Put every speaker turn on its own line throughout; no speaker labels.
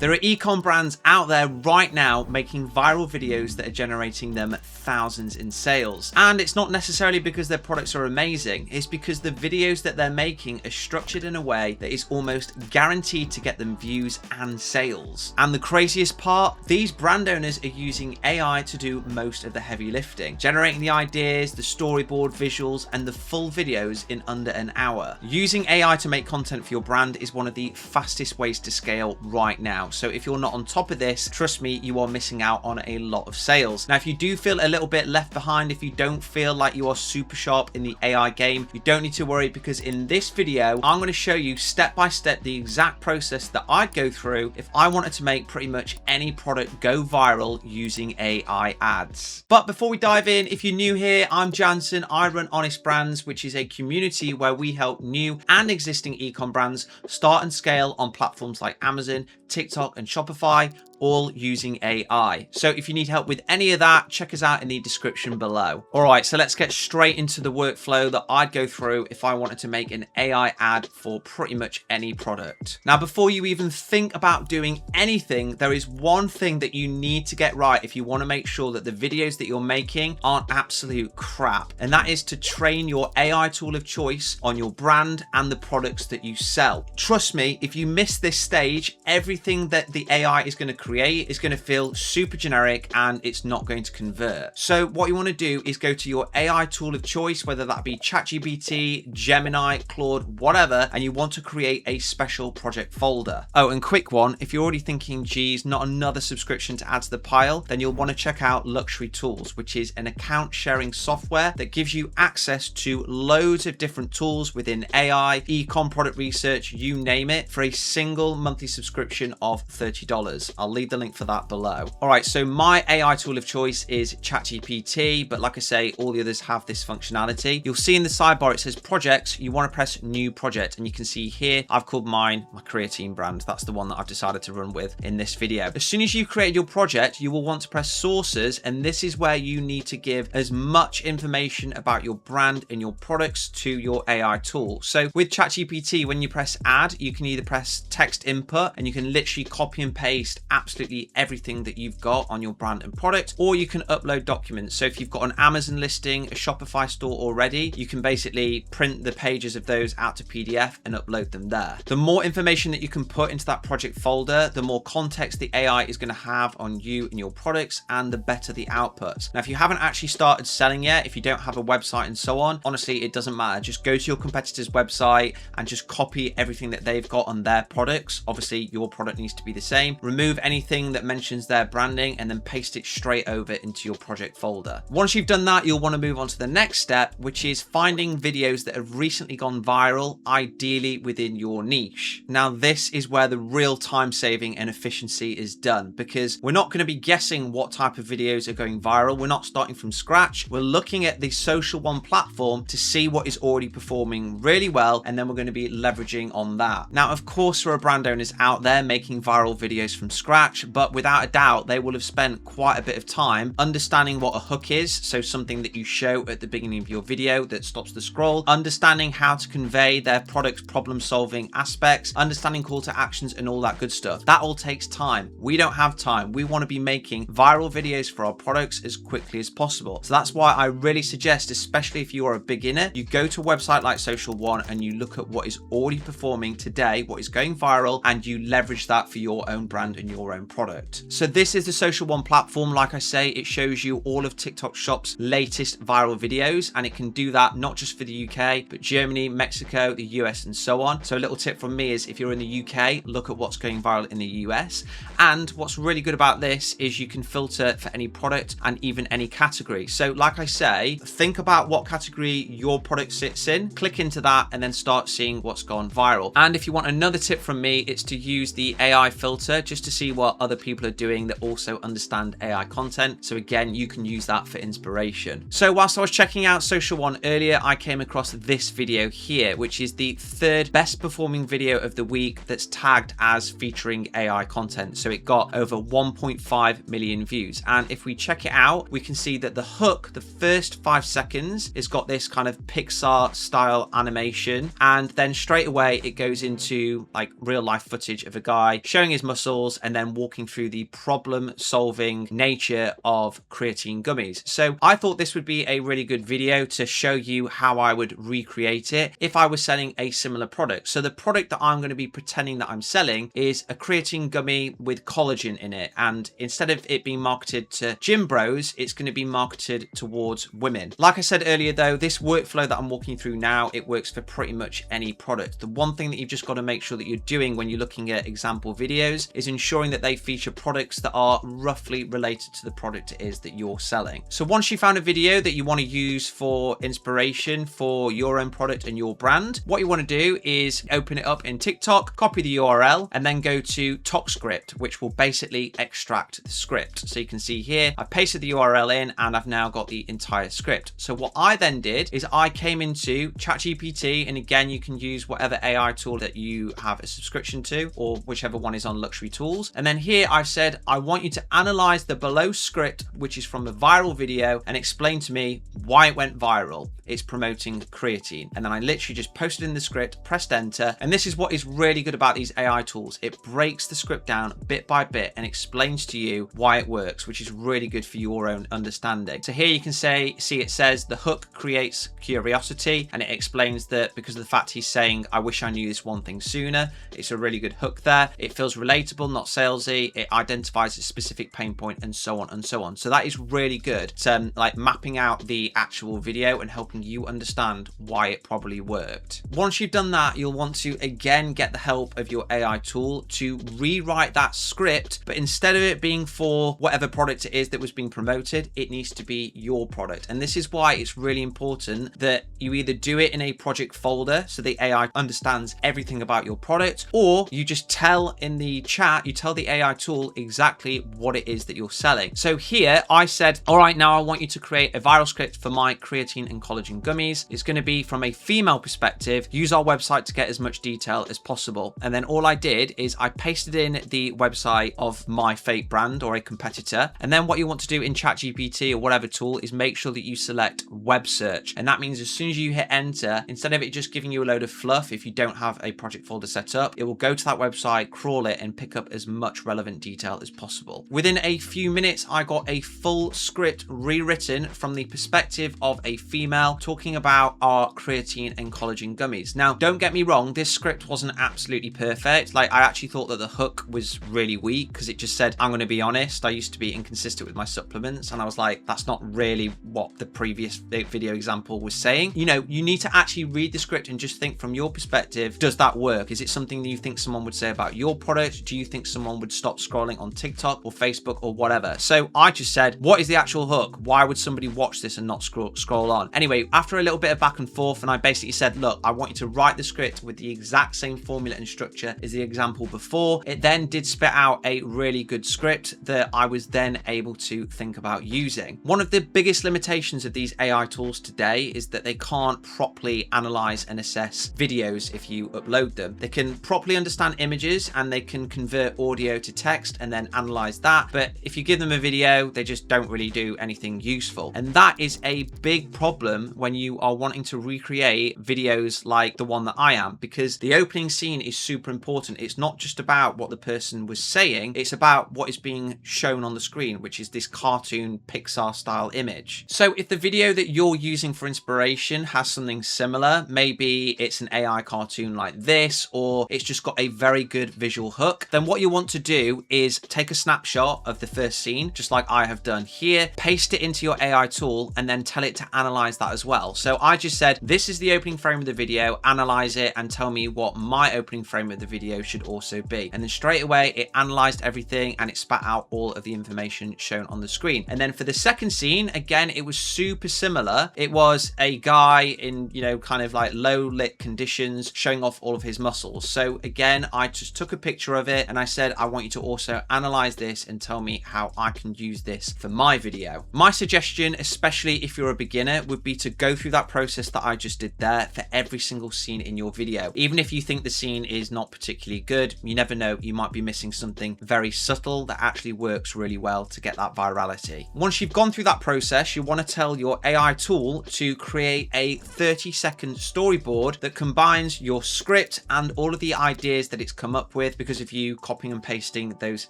There are e-com brands out there right now making viral videos that are generating them thousands in sales. And it's not necessarily because their products are amazing, it's because the videos that they're making are structured in a way that is almost guaranteed to get them views and sales. And the craziest part, these brand owners are using AI to do most of the heavy lifting, generating the ideas, the storyboard visuals, and the full videos in under an hour. Using AI to make content for your brand is one of the fastest ways to scale right now. So if you're not on top of this, trust me, you are missing out on a lot of sales. Now, if you do feel a little bit left behind, if you don't feel like you are super sharp in the AI game, you don't need to worry, because in this video, I'm going to show you step by step the exact process that I'd go through if I wanted to make pretty much any product go viral using AI ads. But before we dive in, if you're new here, I'm Janson. I run HonestBrands, which is a community where we help new and existing e-com brands start and scale on platforms like Amazon, TikTok, and Shopify, all using AI. So if you need help with any of that, check us out in the description below. All right, so let's get straight into the workflow that I'd go through if I wanted to make an AI ad for pretty much any product. Now, before you even think about doing anything, there is one thing that you need to get right if you want to make sure that the videos that you're making aren't absolute crap, and that is to train your AI tool of choice on your brand and the products that you sell. Trust me, if you miss this stage, everything that the AI is going to create is going to feel super generic and it's not going to convert. So what you want to do is go to your AI tool of choice, whether that be ChatGPT, Gemini, Claude, whatever, and you want to create a special project folder. Oh, and quick one, if you're already thinking, geez, not another subscription to add to the pile, then you'll want to check out Luxury Tools, which is an account sharing software that gives you access to loads of different tools within AI, e-com product research, you name it, for a single monthly subscription of $30. I'll leave the link for that below. All right, so my AI tool of choice is ChatGPT, but like I say, all the others have this functionality. You'll see in the sidebar, it says projects. You want to press new project, and you can see here, I've called mine my creatine brand. That's the one that I've decided to run with in this video. As soon as you've created your project, you will want to press sources, and this is where you need to give as much information about your brand and your products to your AI tool. So with ChatGPT, when you press add, you can either press text input, and you can literally copy and paste absolutely everything that you've got on your brand and product, or you can upload documents. So if you've got an Amazon listing, a Shopify store already, you can basically print the pages of those out to PDF and upload them there. The more information that you can put into that project folder, the more context the AI is going to have on you and your products, and the better the outputs. Now, if you haven't actually started selling yet, if you don't have a website and so on, honestly, it doesn't matter. Just go to your competitor's website and just copy everything that they've got on their products. Obviously, your product needs to be the same. Remove anything that mentions their branding and then paste it straight over into your project folder. Once you've done that, you'll want to move on to the next step, which is finding videos that have recently gone viral, ideally within your niche. Now, this is where the real time saving and efficiency is done, because we're not going to be guessing what type of videos are going viral. We're not starting from scratch. We're looking at the Social One platform to see what is already performing really well, and then we're going to be leveraging on that. Now, of course, there are brand owners out there making viral videos from scratch, but without a doubt, they will have spent quite a bit of time understanding what a hook is, so something that you show at the beginning of your video that stops the scroll, understanding how to convey their product's problem-solving aspects, understanding call to actions, and all that good stuff. That all takes time. We don't have time. We want to be making viral videos for our products as quickly as possible. So that's why I really suggest, especially if you are a beginner, you go to a website like Social One and you look at what is already performing today, what is going viral, and you leverage that for your own brand and your own product. So this is the Social One platform. Like I say, it shows you all of TikTok Shop's latest viral videos, and it can do that not just for the UK, but Germany, Mexico, the US, and so on. So a little tip from me is, if you're in the UK, look at what's going viral in the US. And what's really good about this is you can filter for any product and even any category. So like I say, think about what category your product sits in, click into that, and then start seeing what's gone viral. And if you want another tip from me, it's to use the AI filter just to see what other people are doing that also understand AI content. So again, you can use that for inspiration. So whilst I was checking out Social One earlier, I came across this video here, which is the third best performing video of the week that's tagged as featuring AI content. So it got over 1.5 million views. And if we check it out, we can see that the hook, the first 5 seconds, it's got this kind of Pixar style animation. And then straight away, it goes into like real life footage of a guy showing his muscles and then walking through the problem solving nature of creatine gummies. So I thought this would be a really good video to show you how I would recreate it if I was selling a similar product. So the product that I'm going to be pretending that I'm selling is a creatine gummy with collagen in it, and instead of it being marketed to gym bros, it's going to be marketed towards women. Like I said earlier though, this workflow that I'm walking through now, it works for pretty much any product. The one thing that you've just got to make sure that you're doing when you're looking at example videos is ensuring that they feature products that are roughly related to the product it is that you're selling. So once you found a video that you want to use for inspiration for your own product and your brand, what you want to do is open it up in TikTok, copy the URL, and then go to TalkScript, which will basically extract the script. So you can see here, I pasted the URL in and I've now got the entire script. So what I then did is I came into ChatGPT, and again, you can use whatever AI tool that you have a subscription to, or whichever one is on luxury tools. And then here I've said, I want you to analyze the below script, which is from a viral video, and explain to me why it went viral. It's promoting creatine. And then I literally just posted in the script, pressed enter. And this is what is really good about these AI tools. It breaks the script down bit by bit and explains to you why it works, which is really good for your own understanding. So here you can see it says the hook creates curiosity, and it explains that because of the fact he's saying, I wish I knew this one thing sooner. It's a really good hook there. It feels relatable, not salesy. It identifies a specific pain point, and so on and so on. So that is really good. Like mapping out the actual video and helping you understand why it probably worked. Once you've done that, you'll want to again get the help of your AI tool to rewrite that script, but instead of it being for whatever product it is that was being promoted, it needs to be your product. And this is why it's really important that you either do it in a project folder so the AI understands everything about your product, or you just tell in the chat, you tell the AI tool exactly what it is that you're selling. So here I said, all right, now I want you to create a viral script for my creatine and collagen gummies. It's going to be from a female perspective. Use our website to get as much detail as possible. And then all I did is I pasted in the website of my fake brand or a competitor. And then what you want to do in ChatGPT or whatever tool is make sure that you select web search. And that means as soon as you hit enter, instead of it just giving you a load of fluff, if you don't have a project folder set up, it will go to that website, crawl it, and pick up as much relevant detail as possible. Within a few minutes, I got a full script rewritten from the perspective of a female talking about our creatine and collagen gummies. Now, don't get me wrong, this script wasn't absolutely perfect. Like, I actually thought that the hook was really weak because it just said, I'm going to be honest, I used to be inconsistent with my supplements. And I was like, that's not really what the previous video example was saying. You know, you need to actually read the script and just think from your perspective, does that work? Is it something that you think someone would say about your product? Do you think someone would stop scrolling on TikTok or Facebook or whatever? So I just said, what is the actual hook? Why would somebody watch this and not scroll on? Anyway, after a little bit of back and forth, and I basically said, look, I want you to write the script with the exact same formula and structure as the example before. It then did spit out a really good script that I was then able to think about using. One of the biggest limitations of these AI tools today is that they can't properly analyze and assess videos if you upload them. They can properly understand images and they can convert audio to text and then analyze that. But if you give them a video, they just don't really do anything useful. And that is a big problem when you are wanting to recreate videos like the one that I am, because the opening scene is super important. It's not just about what the person was saying, it's about what is being shown on the screen, which is this cartoon Pixar style image. So if the video that you're using for inspiration has something similar, maybe it's an AI cartoon like this, or it's just got a very good visual hook, then what you want to do is take a snapshot of the first scene, just like I have done here, paste it into your AI tool, and then tell it to analyze that as well. So I just said, this is the opening frame of the video, analyze it and tell me what my opening frame of the video should also be. And then straight away, it analyzed everything and it spat out all of the information shown on the screen. And then for the second scene, again, it was super similar. It was a guy in, you know, kind of like low lit conditions showing off all of his muscles. So again, I just took a picture of it and I said, I want you to also analyze this and tell me how I can use this for my video. My suggestion, especially if you're a beginner would be to go through that process that I just did there for every single scene in your video. Even if you think the scene is not particularly good, you never know, you might be missing something very subtle that actually works really well to get that virality. Once you've gone through that process, you want to tell your AI tool to create a 30-second storyboard that combines your script and all of the ideas that it's come up with because of you copying and pasting those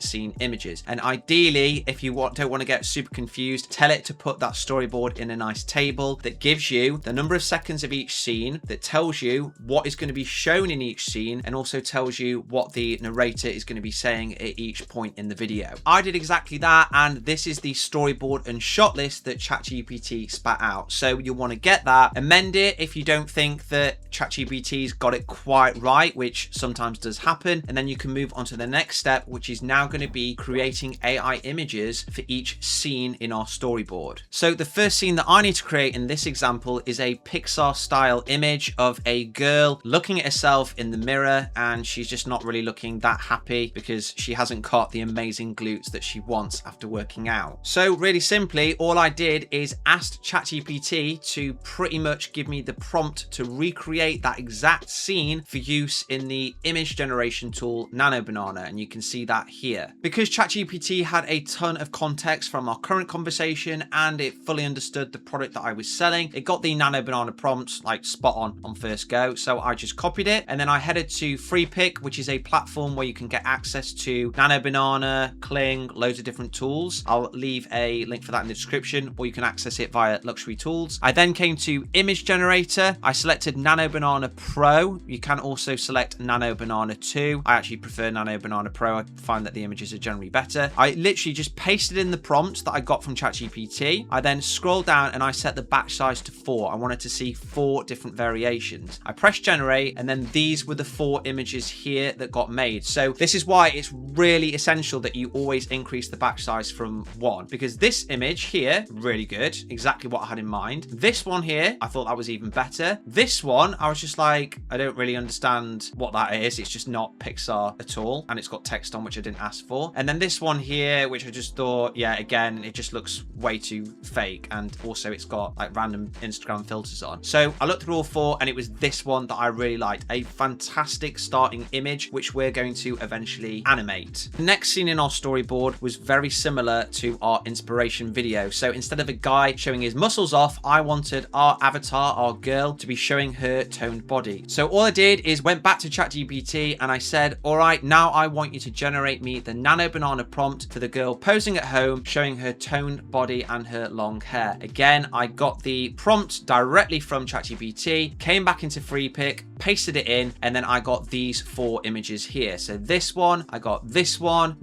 scene images. And ideally, if you don't want to get super confused, tell it to put that storyboard in a nice table that gives you the number of seconds of each scene, that tells you what is going to be shown in each scene, and also tells you what the narrator is going to be saying at each point in the video. I did exactly that, and this is the storyboard and shot list that ChatGPT spat out. So you'll want to get that, amend it if you don't think that ChatGPT's got it quite right, which sometimes does happen, and then you can move on to the next step, which is now going to be creating AI images for each scene in our storyboard. So the first scene that I need to create in this example is a Pixar style image of a girl looking at herself in the mirror, and she's just not really looking that happy because she hasn't got the amazing glutes that she wants after working out. So really simply, all I did is asked ChatGPT to pretty much give me the prompt to recreate that exact scene for use in the image generation tool Nano Banana, and you can see that here. Because ChatGPT had a ton of context from our current conversation and it fully understood the product that I was selling, it got the Nano Banana prompt like spot on first go. So I just copied it, and then I headed to FreePic, which is a platform where you can get access to Nano Banana, Kling, loads of different tools. I'll leave a link for that in the description, or you can access it via Luxury Tools. I then came to Image Generator. I selected Nano Banana Pro. You can also select Nano Banana 2. I actually prefer Nano Banana Pro. I find that the images are generally better. I literally just pasted in the prompt that I got from ChatGPT. I then scrolled down and I set the batch size to 4. I wanted to see 4 different variations. I pressed generate, and then these were the 4 images here that got made. So this is why it's really essential that you always increase the batch size from 1, because this image here, really good, exactly what I had in mind. This one here, I thought that was even better. This one, I was just like, I don't really understand what that is. It's just not Pixar at all, and it's got text on, which I didn't ask for. And then this one here, which I just thought, yeah, again, it just looks way too fake, and also it's got like random Instagram filters on. So I looked through all 4, and it was this one that I really liked. A fantastic starting image, which we're going to eventually animate. The next scene in our storyboard was very similar to our inspiration video. So instead of a guy showing his muscles off, I wanted our avatar, our girl, to be showing her toned body. So all I did is went back to ChatGPT and I said, all right, now I want you to generate me the Nano Banana prompt for the girl posing at home, showing her toned body and her long hair. Again, I got the prompt directly from ChatGPT, came back into FreePic, pasted it in, and then I got these 4 images here. So this one, I got this one,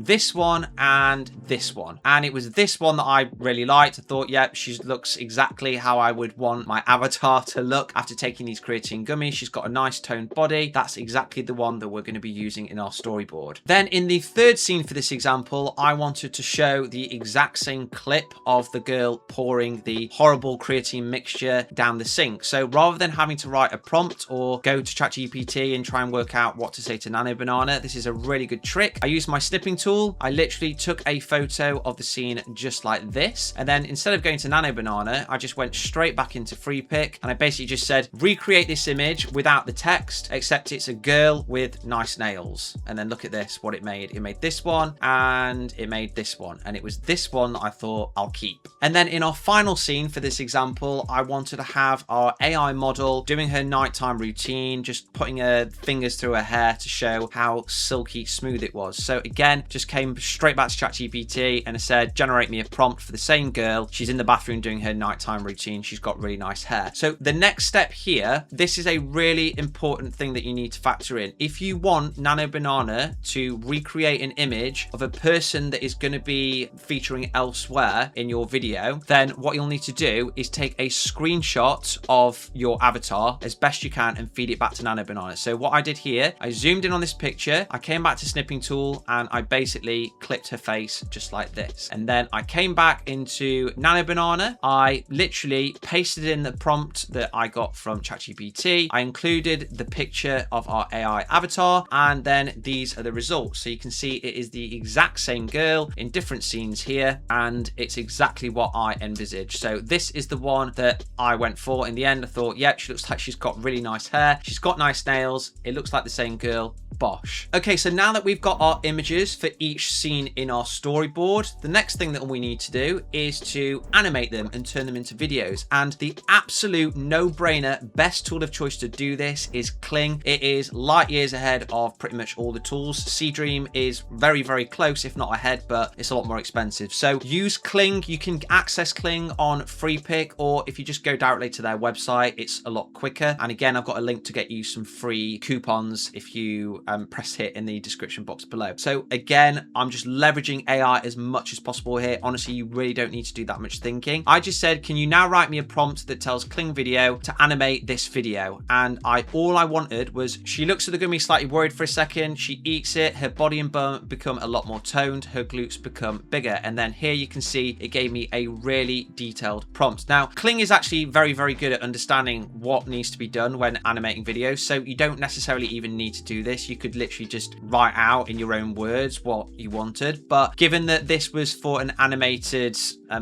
and this one. And it was this one that I really liked. I thought, yep, she looks exactly how I would want my avatar to look after taking these creatine gummies. She's got a nice toned body. That's exactly the one that we're going to be using in our storyboard. Then in the third scene for this example, I wanted to show the exact same clip of the girl pouring the horrible creatine mixture down the sink. So rather than having to write a prompt or go to ChatGPT and try and work out what to say to Nano Banana, this is a really good trick. I used my snipping tool. I literally took a photo of the scene just like this, and then instead of going to Nano Banana, I just went straight back into FreePic, and I basically just said recreate this image without the text, except it's a girl with nice nails. And then look at this, what it made. It made this one, and it made this one, and it was this one that I thought I'll keep. And then in our final scene for this example, I wanted to have our AI model doing her nighttime routine, just putting her fingers through her hair to show how silky smooth it was. So again, just came straight back to ChatGPT and I said, generate me a prompt for the same girl. She's in the bathroom doing her nighttime routine. She's got really nice hair. So the next step here, this is a really important thing that you need to factor in. If you want Nano Banana to recreate an image of a person that is going to be featuring elsewhere in your video, then what you'll need to do is take a screenshot of your avatar as best you can and feed it back to Nano Banana. So what I did here, I zoomed in on this picture, I came back to snipping tool, and I basically clipped her face just like this. And then I came back into Nano Banana. I literally pasted in the prompt that I got from ChatGPT. I included the picture of our AI avatar, and then these are the results. So you can see it is the exact same girl in different scenes here, and it's exactly what I envisaged. So this is the one that I went for in the end. I thought, yeah, she looks like she's got really nice hair. She's got nice nails. It looks like the same girl. Bosh. Okay, so now that we've got our images for each scene in our storyboard, the next thing that we need to do is to animate them and turn them into videos. And the absolute no-brainer best tool of choice to do this is Kling. It is light years ahead of pretty much all the tools. Seedream is very, very close, if not ahead, but it's a lot more expensive. So use Kling. You can access Kling on FreePick, or if you just go directly to their website, it's a lot quicker. And again, I've got a link to get you some free coupons if you press hit in the description box below. So again, I'm just leveraging AI as much as possible here. Honestly, you really don't need to do that much thinking. I just said, can you now write me a prompt that tells Kling Video to animate this video? And all I wanted was, she looks at the gummy slightly worried for a second, she eats it, her body and bum become a lot more toned, her glutes become bigger, and then here you can see it gave me a really detailed prompt. Now, Kling is actually very, very good at understanding what needs to be done when animating videos, so you don't necessarily even need to do this. You could literally just write out in your own words what you wanted. But given that this was for an animated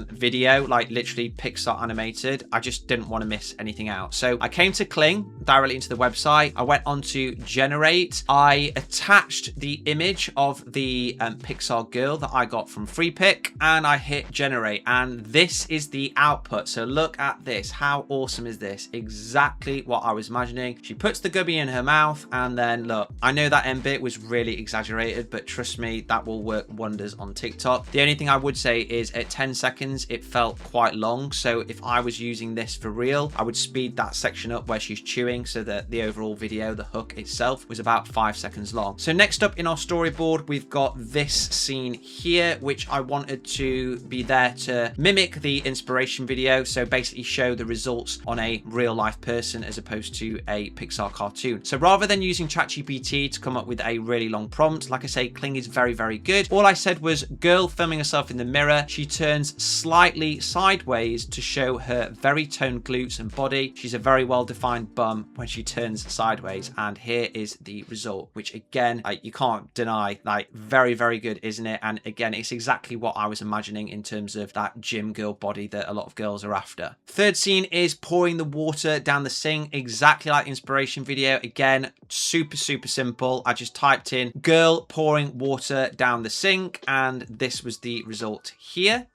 video, like literally Pixar animated, I just didn't want to miss anything out. So I came to Kling directly into the website. I went on to generate. I attached the image of the Pixar girl that I got from FreePick, and I hit generate, and this is the output. So look at this. How awesome is this? Exactly what I was imagining. She puts the gummy in her mouth, and then look, I know that end bit was really exaggerated, but trust me, that will work wonders on TikTok. The only thing I would say is at 10 seconds, it felt quite long. So if I was using this for real, I would speed that section up where she's chewing so that the overall video, the hook itself, was about 5 seconds long. So next up in our storyboard, we've got this scene here, which I wanted to be there to mimic the inspiration video. So basically show the results on a real life person as opposed to a Pixar cartoon. So rather than using ChatGPT to come up with a really long prompt, like I say, Kling is very, very good. All I said was girl filming herself in the mirror. She turns slightly sideways to show her very toned glutes and body. She's a very well-defined bum when she turns sideways. And here is the result, which again, you can't deny, like very, very good, isn't it? And again, it's exactly what I was imagining in terms of that gym girl body that a lot of girls are after. Third scene is pouring the water down the sink, exactly like the inspiration video. Again, super, super simple. I just typed in girl pouring water down the sink, and this was the result here.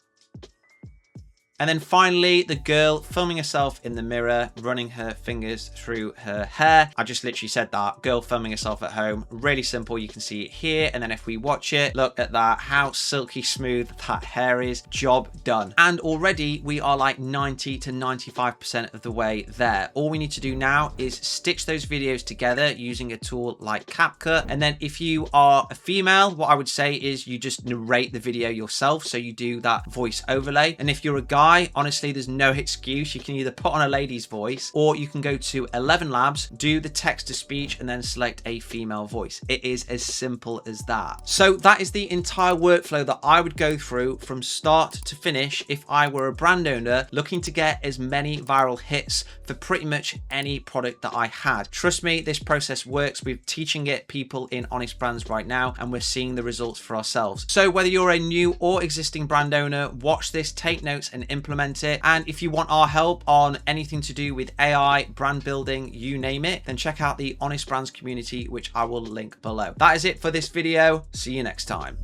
And then finally, the girl filming herself in the mirror, running her fingers through her hair. I just literally said that. Girl filming herself at home. Really simple. You can see it here. And then if we watch it, look at that. How silky smooth that hair is. Job done. And already we are like 90 to 95% of the way there. All we need to do now is stitch those videos together using a tool like CapCut. And then if you are a female, what I would say is you just narrate the video yourself. So you do that voice overlay. And if you're a guy, honestly, there's no excuse. You can either put on a lady's voice, or you can go to 11 Labs, do the text to speech, and then select a female voice. It is as simple as that. So that is the entire workflow that I would go through from start to finish if I were a brand owner looking to get as many viral hits for pretty much any product that I had. Trust me, this process works. We're teaching it people in HonestBrands right now, and we're seeing the results for ourselves. So whether you're a new or existing brand owner, watch this, take notes, and implement it. And if you want our help on anything to do with AI, brand building, you name it, then check out the HonestBrands community, which I will link below. That is it for this video. See you next time.